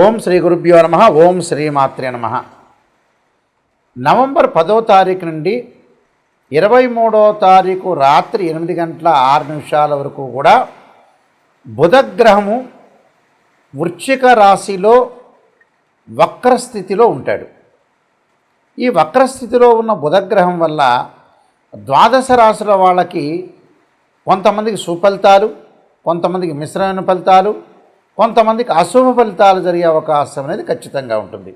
ఓం శ్రీ గురుభ్యో నమ. ఓం శ్రీమాత్రే నమ. నవంబర్ 10వ తారీఖు నుండి 23వ తారీఖు రాత్రి 8:06 వరకు కూడా బుధగ్రహము వృశ్చిక రాశిలో వక్రస్థితిలో ఉంటాడు. ఈ వక్రస్థితిలో ఉన్న బుధగ్రహం వల్ల ద్వాదశ రాశుల వాళ్ళకి కొంతమందికి సుఫలితాలు, కొంతమందికి మిశ్రమైన ఫలితాలు, కొంతమందికి అశుభ ఫలితాలు జరిగే అవకాశం అనేది ఖచ్చితంగా ఉంటుంది.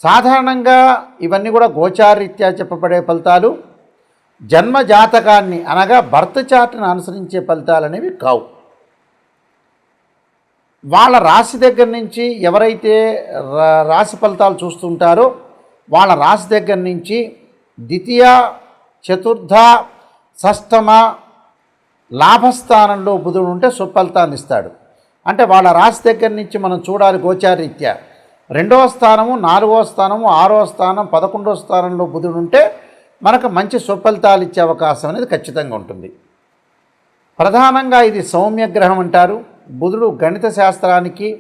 సాధారణంగా ఇవన్నీ కూడా గోచారీత్యా చెప్పబడే ఫలితాలు, జన్మ జాతకాన్ని అనగా బర్త్ చార్ట్ని అనుసరించే ఫలితాలు అనేవి కావు. వాళ్ళ రాశి దగ్గర నుంచి ఎవరైతే రాశి ఫలితాలు చూస్తుంటారో వాళ్ళ రాశి దగ్గర నుంచి ద్వితీయ, చతుర్థ, షష్టమ లాభస్థానంలో బుధుడు ఉంటే సుఫలితాన్ని ఇస్తాడు. అంటే వాళ్ళ రాశి దగ్గర నుంచి మనం చూడాలి గోచారీత్యా. 2వ స్థానము, 4వ స్థానము, 6వ స్థానం, 11వ స్థానంలో బుధుడు ఉంటే మనకు మంచి సుఫలితాలు ఇచ్చే అవకాశం అనేది ఖచ్చితంగా ఉంటుంది. ప్రధానంగా ఇది సౌమ్యగ్రహం అంటారు. బుధుడు గణిత శాస్త్రానికి,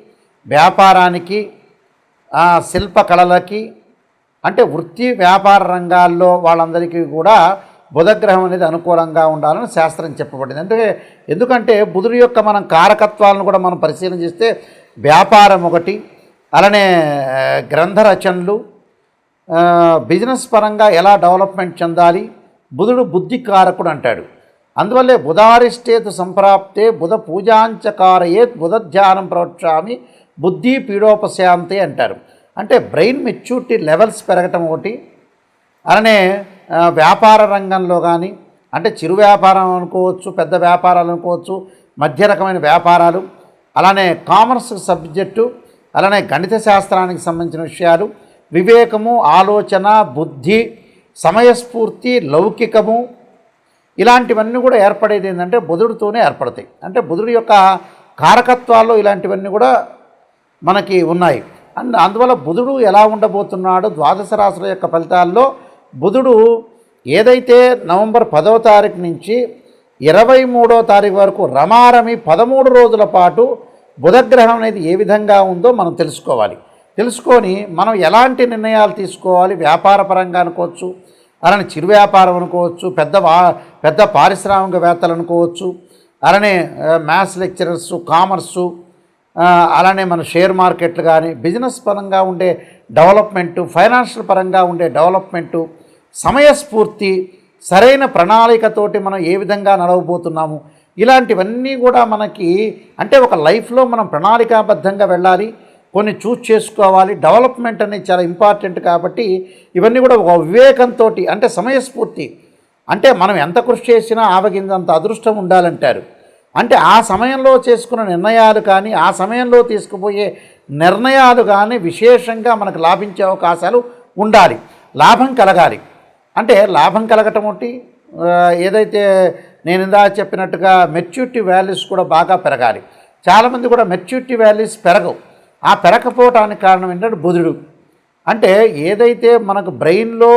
వ్యాపారానికి, శిల్పకళలకి, అంటే వృత్తి వ్యాపార రంగాల్లో వాళ్ళందరికీ కూడా బుధగ్రహం అనేది అనుకూలంగా ఉండాలని శాస్త్రం చెప్పబడింది. ఎందుకంటే బుధుడు యొక్క మనం కారకత్వాలను కూడా మనం పరిశీలన చేస్తే వ్యాపారం ఒకటి, అలానే గ్రంథ రచనలు, బిజినెస్ పరంగా ఎలా డెవలప్మెంట్ చెందాలి. బుధుడు బుద్ధి కారకుడు అంటాడు. అందువల్లే బుధారిష్టేతు సంప్రాప్తే బుధ పూజాంచకారయేత్ బుధ ధ్యానం ప్రవక్ష్యామి బుద్ధి పీడోపశాంతే అంటారు. అంటే బ్రెయిన్ మెచ్యూరిటీ లెవెల్స్ పెరగటం ఒకటి, అలానే వ్యాపార రంగంలో కానీ, అంటే చిరు వ్యాపారం అనుకోవచ్చు, పెద్ద వ్యాపారాలు అనుకోవచ్చు, మధ్య రకమైన వ్యాపారాలు, అలానే కామర్స్ సబ్జెక్టు, అలానే గణిత శాస్త్రానికి సంబంధించిన విషయాలు, వివేకము, ఆలోచన, బుద్ధి, సమయస్ఫూర్తి, లౌకికము, ఇలాంటివన్నీ కూడా ఏర్పడేది ఏంటంటే బుధుడితోనే ఏర్పడతాయి. అంటే బుధుడి యొక్క కారకత్వాల్లో ఇలాంటివన్నీ కూడా మనకి ఉన్నాయి. అందువల్ల బుధుడు ఎలా ఉండబోతున్నాడు ద్వాదశ రాశుల యొక్క ఫలితాల్లో బుధుడు ఏదైతే నవంబర్ 10వ తారీఖు నుంచి 23వ తారీఖు వరకు రమారమి 13 రోజుల పాటు బుధగ్రహం అనేది ఏ విధంగా ఉందో మనం తెలుసుకొని మనం ఎలాంటి నిర్ణయాలు తీసుకోవాలి. వ్యాపార పరంగా అనుకోవచ్చు, అలానే చిరు వ్యాపారం అనుకోవచ్చు, పెద్ద పారిశ్రామికవేత్తలు అనుకోవచ్చు, అలానే మ్యాథ్స్ లెక్చరర్సు, కామర్సు, అలానే మన షేర్ మార్కెట్లు కానీ, బిజినెస్ పరంగా ఉండే డెవలప్మెంటు, ఫైనాన్షియల్ పరంగా ఉండే డెవలప్మెంటు, సమయస్ఫూర్తి, సరైన ప్రణాళికతోటి మనం ఏ విధంగా నడవబోతున్నాము, ఇలాంటివన్నీ కూడా మనకి అంటే ఒక లైఫ్లో మనం ప్రణాళికాబద్ధంగా వెళ్ళాలి, కొన్ని చూస్ చేసుకోవాలి. డెవలప్మెంట్ అనేది చాలా ఇంపార్టెంట్ కాబట్టి ఇవన్నీ కూడా ఒక వివేకంతో, అంటే సమయస్ఫూర్తి, అంటే మనం ఎంత కృషి చేసినా ఆవగిందంత అదృష్టం ఉండాలంటారు. అంటే ఆ సమయంలో చేసుకున్న నిర్ణయాలు కానీ, ఆ సమయంలో తీసుకుపోయే నిర్ణయాలు కానీ విశేషంగా మనకు లాభించే అవకాశాలు ఉండాలి. లాభం కలగాలి. అంటే లాభం కలగటం ఒకటి, ఏదైతే నేను ఇందా చెప్పినట్టుగా మెచ్యూరిటీ వాల్యూస్ కూడా బాగా పెరగాలి. చాలామంది కూడా మెచ్యూరిటీ వాల్యూస్ పెరగవు. ఆ పెరగకపోవటానికి కారణం ఏంటంటే బుధుడు. అంటే ఏదైతే మనకు బ్రెయిన్లో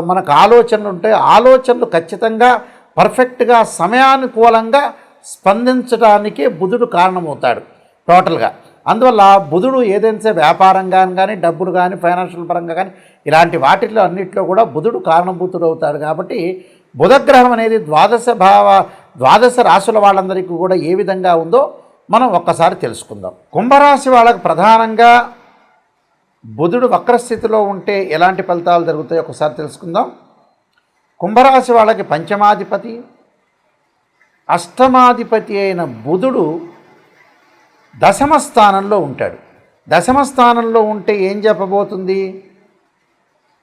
మనకు ఆలోచనలు ఉంటాయో ఆలోచనలు ఖచ్చితంగా పర్ఫెక్ట్గా సమయానుకూలంగా స్పందించడానికి బుధుడు కారణమవుతాడు టోటల్గా. అందువల్ల బుధుడు ఏదైతే వ్యాపారంగా కానీ, డబ్బులు కానీ, ఫైనాన్షియల్ పరంగా కానీ, ఇలాంటి వాటిల్లో అన్నింటిలో కూడా బుధుడు కారణభూతుడు అవుతాడు. కాబట్టి బుధగ్రహం అనేది ద్వాదశ రాశుల వాళ్ళందరికీ కూడా ఏ విధంగా ఉందో మనం ఒక్కసారి తెలుసుకుందాం. కుంభరాశి వాళ్ళకు ప్రధానంగా బుధుడు వక్రస్థితిలో ఉంటే ఎలాంటి ఫలితాలు జరుగుతాయో ఒకసారి తెలుసుకుందాం. కుంభరాశి వాళ్ళకి పంచమాధిపతి, అష్టమాధిపతి అయిన బుధుడు దశమ స్థానంలో ఉంటాడు. దశమ స్థానంలో ఉంటే ఏం చెప్పబోతుంది?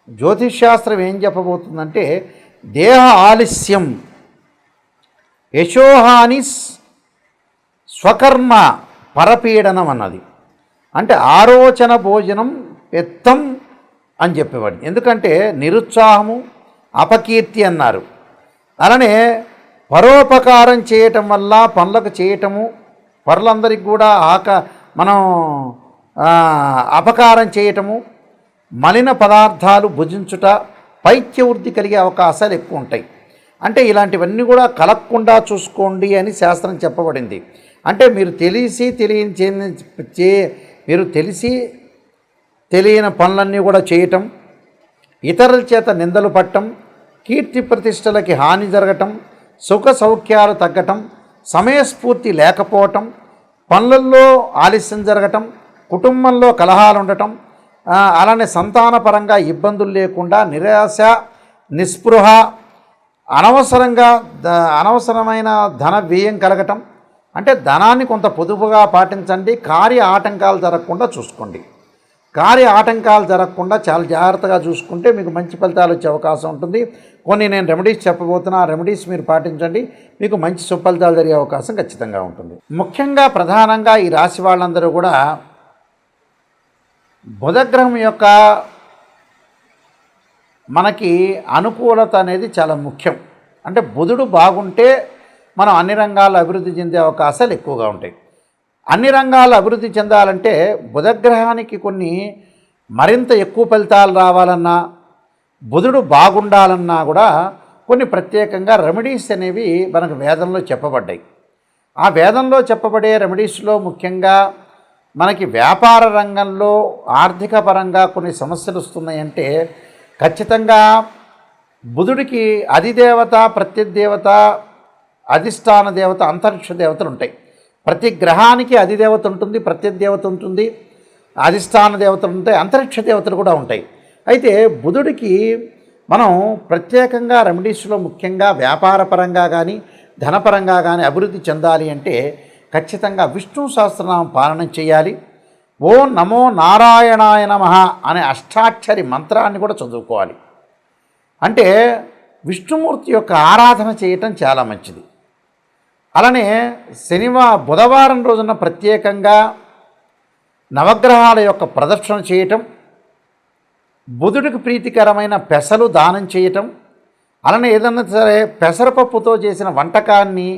జ్యోతిష్శాస్త్రం ఏం చెప్పబోతుందంటే దేహ ఆలస్యం, యశోహాని, స్వకర్మ పరపీడనం అన్నది. అంటే ఆలోచన భోజనం పెత్తం అని చెప్పేవాడు. ఎందుకంటే నిరుత్సాహము, అపకీర్తి అన్నారు. అలానే పరోపకారం చేయటం వల్ల పనులకు చేయటము, పరులందరికీ కూడా మనం అపకారం చేయటము, మలిన పదార్థాలు భుజించుట, పైత్యవృద్ధి కలిగే అవకాశాలు ఎక్కువ ఉంటాయి. అంటే ఇలాంటివన్నీ కూడా కలగకుండా చూసుకోండి అని శాస్త్రం చెప్పబడింది. అంటే మీరు తెలిసి తెలియని పనులన్నీ కూడా చేయటం, ఇతరుల చేత నిందలు పట్టడం, కీర్తి ప్రతిష్టలకి హాని జరగటం, సుఖ సౌఖ్యాలు తగ్గటం, సమయస్ఫూర్తి లేకపోవటం, పనులలో ఆలస్యం జరగటం, కుటుంబంలో కలహాలు ఉండటం, అలానే సంతానపరంగా ఇబ్బందులు లేకుండా నిరాశ, నిస్పృహ, అనవసరమైన ధన వ్యయం కలగటం. అంటే ధనాన్ని కొంత పొదుపుగా పాటించండి. కార్య ఆటంకాలు జరగకుండా చూసుకోండి. కార్య ఆటంకాలు జరగకుండా చాలా జాగ్రత్తగా చూసుకుంటే మీకు మంచి ఫలితాలు వచ్చే అవకాశం ఉంటుంది. కొన్ని నేను రెమెడీస్ చెప్పబోతున్నా, ఆ రెమెడీస్ మీరు పాటించండి, మీకు మంచి సుఫలితాలు జరిగే అవకాశం ఖచ్చితంగా ఉంటుంది. ముఖ్యంగా ప్రధానంగా ఈ రాశి వాళ్ళందరూ కూడా బుధగ్రహం యొక్క మనకి అనుకూలత అనేది చాలా ముఖ్యం. అంటే బుధుడు బాగుంటే మనం అన్ని రంగాల్లో అభివృద్ధి చెందే అవకాశాలు ఎక్కువగా ఉంటాయి. అన్ని రంగాల్లో అభివృద్ధి చెందాలంటే బుధగ్రహానికి కొన్ని మరింత ఎక్కువ ఫలితాలు రావాలన్నా, బుధుడు బాగుండాలన్నా కూడా కొన్ని ప్రత్యేకంగా రెమెడీస్ అనేవి మనకు వేదంలో చెప్పబడ్డాయి. ఆ వేదంలో చెప్పబడే రెమెడీస్లో ముఖ్యంగా మనకి వ్యాపార రంగంలో ఆర్థిక పరంగా కొన్ని సమస్యలు వస్తున్నాయంటే ఖచ్చితంగా బుధుడికి అధిదేవత, ప్రత్యదేవత, అధిష్టాన దేవత, అంతరిక్ష దేవతలు ఉంటాయి. ప్రతి గ్రహానికి అధిదేవత ఉంటుంది, ప్రత్యదేవత ఉంటుంది, అధిష్టాన దేవతలు ఉంటాయి, అంతరిక్ష దేవతలు కూడా ఉంటాయి. అయితే బుధుడికి మనం ప్రత్యేకంగా రెమెడీస్లో ముఖ్యంగా వ్యాపార పరంగా కానీ ధనపరంగా కానీ అభివృద్ధి చెందాలి అంటే ఖచ్చితంగా విష్ణు సహస్రనామం పాలన చేయాలి. ఓం నమో నారాయణాయ నమః అనే అష్టాక్షరి మంత్రాన్ని కూడా చదువుకోవాలి. అంటే విష్ణుమూర్తి యొక్క ఆరాధన చేయటం చాలా మంచిది. అలానే బుధవారం రోజున ప్రత్యేకంగా నవగ్రహాల యొక్క ప్రదర్శన చేయటం, బుధుడికి ప్రీతికరమైన పెసలు దానం చేయటం, అలానే ఏదైనా సరే పెసరపప్పుతో చేసిన వంటకాన్ని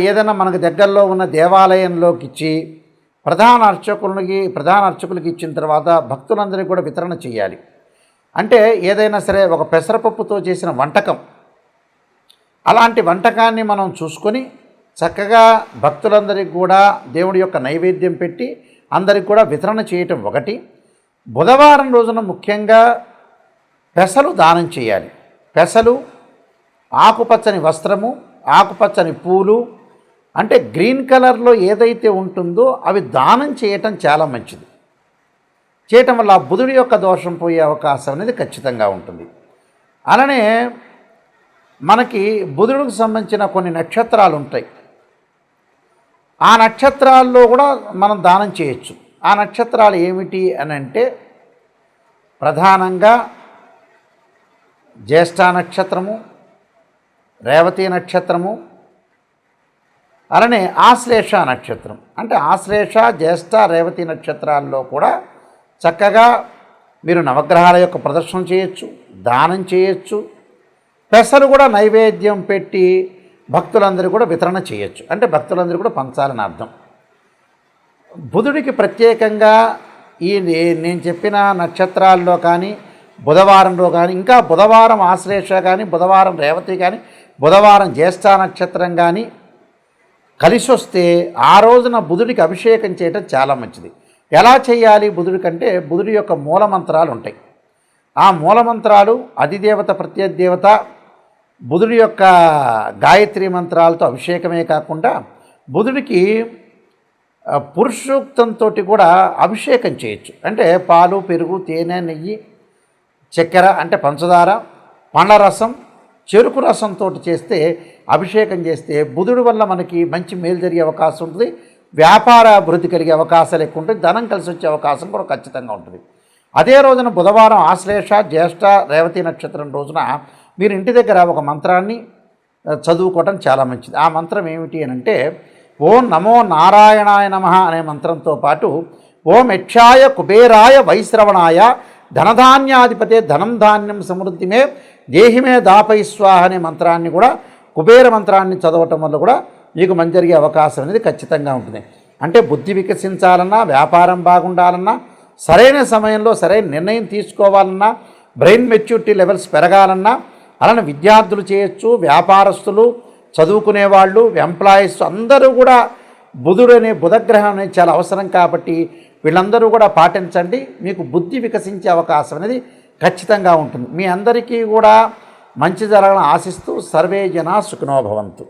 ఏదైనా మనకు దగ్గరలో ఉన్న దేవాలయంలోకి ఇచ్చి ప్రధాన అర్చకులకి ఇచ్చిన తర్వాత భక్తులందరికీ కూడా వితరణ చేయాలి. అంటే ఏదైనా సరే ఒక పెసరపప్పుతో చేసిన వంటకం, అలాంటి వంటకాన్ని మనం చూసుకొని చక్కగా భక్తులందరికీ కూడా దేవుడి యొక్క నైవేద్యం పెట్టి అందరికి కూడా వితరణ చేయటం ఒకటి. బుధవారం రోజున ముఖ్యంగా పెసలు దానం చేయాలి. పెసలు, ఆకుపచ్చని వస్త్రము, ఆకుపచ్చని పూలు, అంటే గ్రీన్ కలర్లో ఏదైతే ఉంటుందో అవి దానం చేయటం చాలా మంచిది. చేయటం వల్ల బుధుడి యొక్క దోషం పోయే అవకాశం అనేది ఖచ్చితంగా ఉంటుంది. అలానే మనకి బుధుడికి సంబంధించిన కొన్ని నక్షత్రాలు ఉంటాయి. ఆ నక్షత్రాల్లో కూడా మనం దానం చేయొచ్చు. ఆ నక్షత్రాలు ఏమిటి అని అంటే ప్రధానంగా జ్యేష్ఠ నక్షత్రము, రేవతి నక్షత్రము, అలానే ఆశ్లేష నక్షత్రం. అంటే ఆశ్లేష, జ్యేష్ఠ, రేవతి నక్షత్రాల్లో కూడా చక్కగా మీరు నవగ్రహాల యొక్క ప్రదర్శన చేయొచ్చు, దానం చేయొచ్చు. పెసలు కూడా నైవేద్యం పెట్టి భక్తులందరూ కూడా వితరణ చేయొచ్చు. అంటే భక్తులందరూ కూడా పంచాలని అర్థం. బుధుడికి ప్రత్యేకంగా నేను చెప్పిన నక్షత్రాల్లో కానీ బుధవారంలో కానీ, ఇంకా బుధవారం ఆశ్లేష కానీ, బుధవారం రేవతి కానీ, బుధవారం జ్యేష్ఠ నక్షత్రం కానీ కలిసి వస్తే ఆ రోజున బుధుడికి అభిషేకం చేయటం చాలా మంచిది. ఎలా చేయాలి బుధుడి కంటే బుధుడి యొక్క మూలమంత్రాలు ఉంటాయి. ఆ మూలమంత్రాలు అధిదేవత, ప్రత్యదేవత, బుధుడి యొక్క గాయత్రి మంత్రాలతో అభిషేకమే కాకుండా బుధుడికి పురుషోక్తంతో కూడా అభిషేకం చేయొచ్చు. అంటే పాలు, పెరుగు, తేనె, నెయ్యి, చక్కెర అంటే పంచదార, పండ్ల రసం, చెరుకు రసంతో చేస్తే అభిషేకం చేస్తే బుధుడి వల్ల మనకి మంచి మేలు జరిగే అవకాశం ఉంటుంది. వ్యాపార అభివృద్ధి కలిగే అవకాశాలు ఎక్కువ ఉంటుంది. ధనం కలిసి వచ్చే అవకాశం కూడా ఖచ్చితంగా ఉంటుంది. అదే రోజున బుధవారం ఆశ్లేష, జ్యేష్ఠ, రేవతి నక్షత్రం రోజున మీరు ఇంటి దగ్గర ఒక మంత్రాన్ని చదువుకోవటం చాలా మంచిది. ఆ మంత్రం ఏమిటి అని అంటే ఓం నమో నారాయణాయ నమః అనే మంత్రంతో పాటు ఓం యక్షాయ కుబేరాయ వైశ్రవణాయ ధనధాన్యాధిపతే ధనం ధాన్యం సమృద్ధిమే దేహిమే దాపై స్వాహ అనే మంత్రాన్ని కూడా, కుబేర మంత్రాన్ని చదవటం వల్ల కూడా మీకు మంచి జరిగే అవకాశం అనేది ఖచ్చితంగా ఉంటుంది. అంటే బుద్ధి వికసించాలన్నా, వ్యాపారం బాగుండాలన్నా, సరైన సమయంలో సరైన నిర్ణయం తీసుకోవాలన్నా, బ్రెయిన్ మెచ్యూరిటీ లెవెల్స్ పెరగాలన్నా, అలానే విద్యార్థులు చేయొచ్చు, వ్యాపారస్తులు, చదువుకునే వాళ్ళు, ఎంప్లాయీస్ అందరూ కూడా బుధుడు అనే బుధగ్రహం అనేది చాలా అవసరం కాబట్టి వీళ్ళందరూ కూడా పాటించండి. మీకు బుద్ధి వికసించే అవకాశం అనేది ఖచ్చితంగా ఉంటుంది. మీ అందరికీ కూడా మంచి జరగాలని ఆశిస్తూ సర్వే జనా సుఖినో భవంతు.